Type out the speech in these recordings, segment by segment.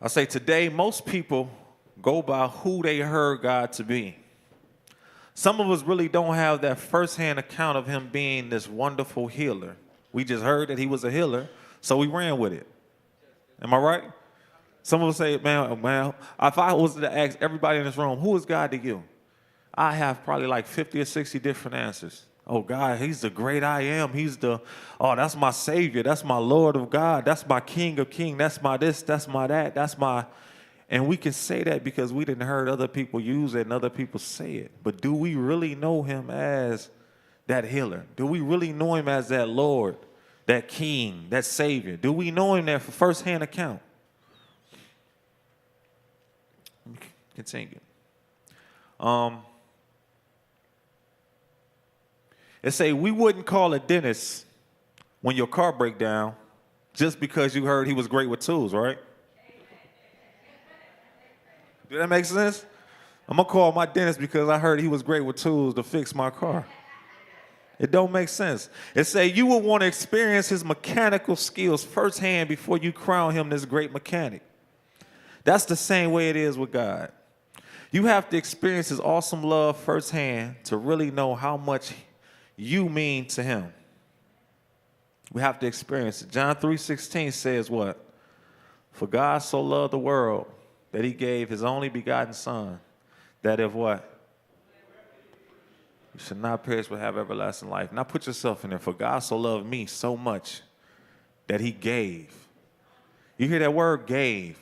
I say today, most people go by who they heard God to be. Some of us really don't have that firsthand account of him being this wonderful healer. We just heard that he was a healer, so we ran with it. Am I right? Some of us say, man, if I was to ask everybody in this room, who is God to you? I have probably like 50 or 60 different answers. Oh, God, he's the great I am. That's my Savior. That's my Lord of God. That's my King of Kings. That's my this, that's my that, and we can say that because we didn't heard other people use it and other people say it. But do we really know him as that healer? Do we really know him as that Lord, that King, that Savior? Do we know him there for firsthand account? Continue. It say we wouldn't call a dentist when your car break down just because you heard he was great with tools, right? Do that make sense? I'm gonna call my dentist because I heard he was great with tools to fix my car. It don't make sense. It say you will want to experience his mechanical skills firsthand before you crown him this great mechanic. That's the same way it is with God. You have to experience his awesome love firsthand to really know how much you mean to him. We have to experience it. John 3:16 says what? For God so loved the world that he gave his only begotten son, that if what? You should not perish but have everlasting life. Now put yourself in there. For God so loved me so much that he gave. You hear that word, gave.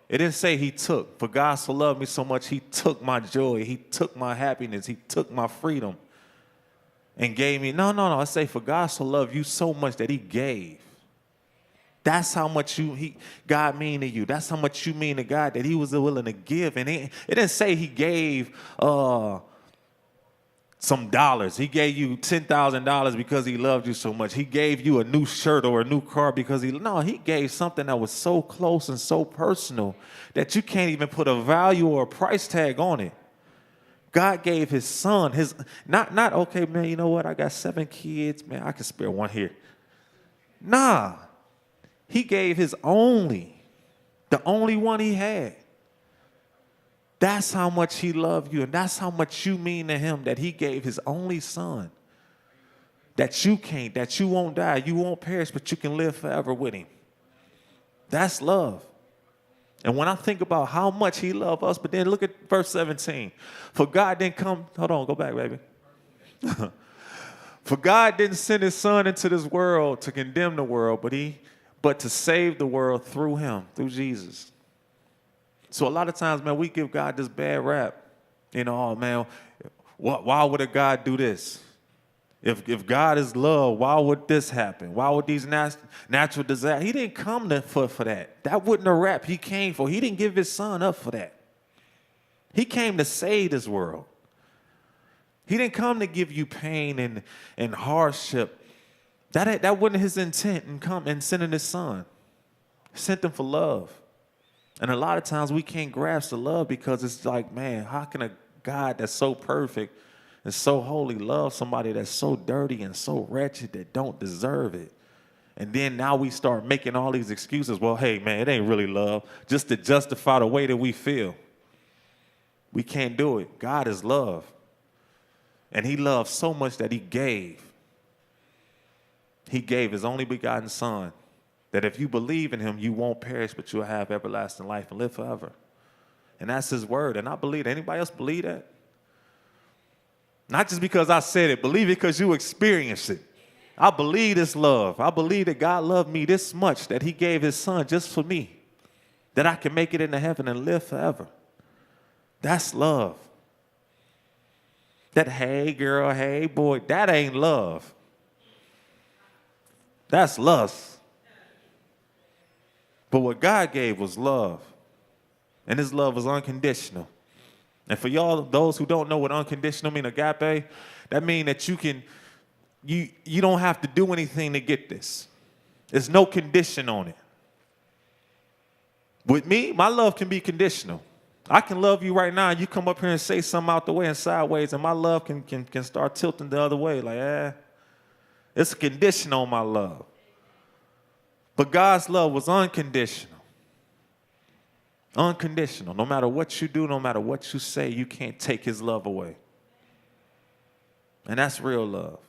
It didn't say he took. For God so loved me so much, he took my joy. He took my happiness. He took my freedom and gave me. No. I say for God so loved you so much that he gave. That's how much God mean to you. That's how much you mean to God, that he was willing to give. And it didn't say he gave some dollars. He gave you $10,000 because he loved you so much. He gave you a new shirt or a new car because he gave something that was so close and so personal that you can't even put a value or a price tag on it. God gave his son, not okay, man, you know what? I got 7 kids, man, I can spare one here. Nah. He gave his only, the only one he had. That's how much he loved you, and that's how much you mean to him, that he gave his only son. That you won't die, you won't perish, but you can live forever with him. That's love. And when I think about how much he loved us, but then look at verse 17. For God didn't come, hold on, go back, baby. For God didn't send his son into this world to condemn the world, but to save the world through him, through Jesus. So a lot of times, man, we give God this bad rap. You know, oh, man, why would a God do this? If God is love, why would this happen? Why would these natural disasters? He didn't come for that. That wasn't a rap he came for. He didn't give his son up for that. He came to save this world. He didn't come to give you pain and hardship. That wasn't his intent in sending his son. He sent him for love. And a lot of times we can't grasp the love because it's like, man, how can a God that's so perfect and so holy love somebody that's so dirty and so wretched that don't deserve it? And then now we start making all these excuses. Well, hey, man, it ain't really love, just to justify the way that we feel. We can't do it. God is love. And he loved so much that he gave. He gave his only begotten son, that if you believe in him, you won't perish, but you'll have everlasting life and live forever. And that's his word. And I believe that. Anybody else believe that? Not just because I said it. Believe it because you experienced it. I believe this love. I believe that God loved me this much that he gave his son just for me, that I can make it into heaven and live forever. That's love. That hey girl, hey boy, that ain't love. That's lust. But what God gave was love. And his love was unconditional. And for y'all, those who don't know what unconditional mean, agape, that means that you don't have to do anything to get this. There's no condition on it. With me, my love can be conditional. I can love you right now, and you come up here and say something out the way and sideways, and my love can start tilting the other way. Like, it's a condition on my love. But God's love was unconditional. Unconditional. No matter what you do, no matter what you say, you can't take his love away. And that's real love.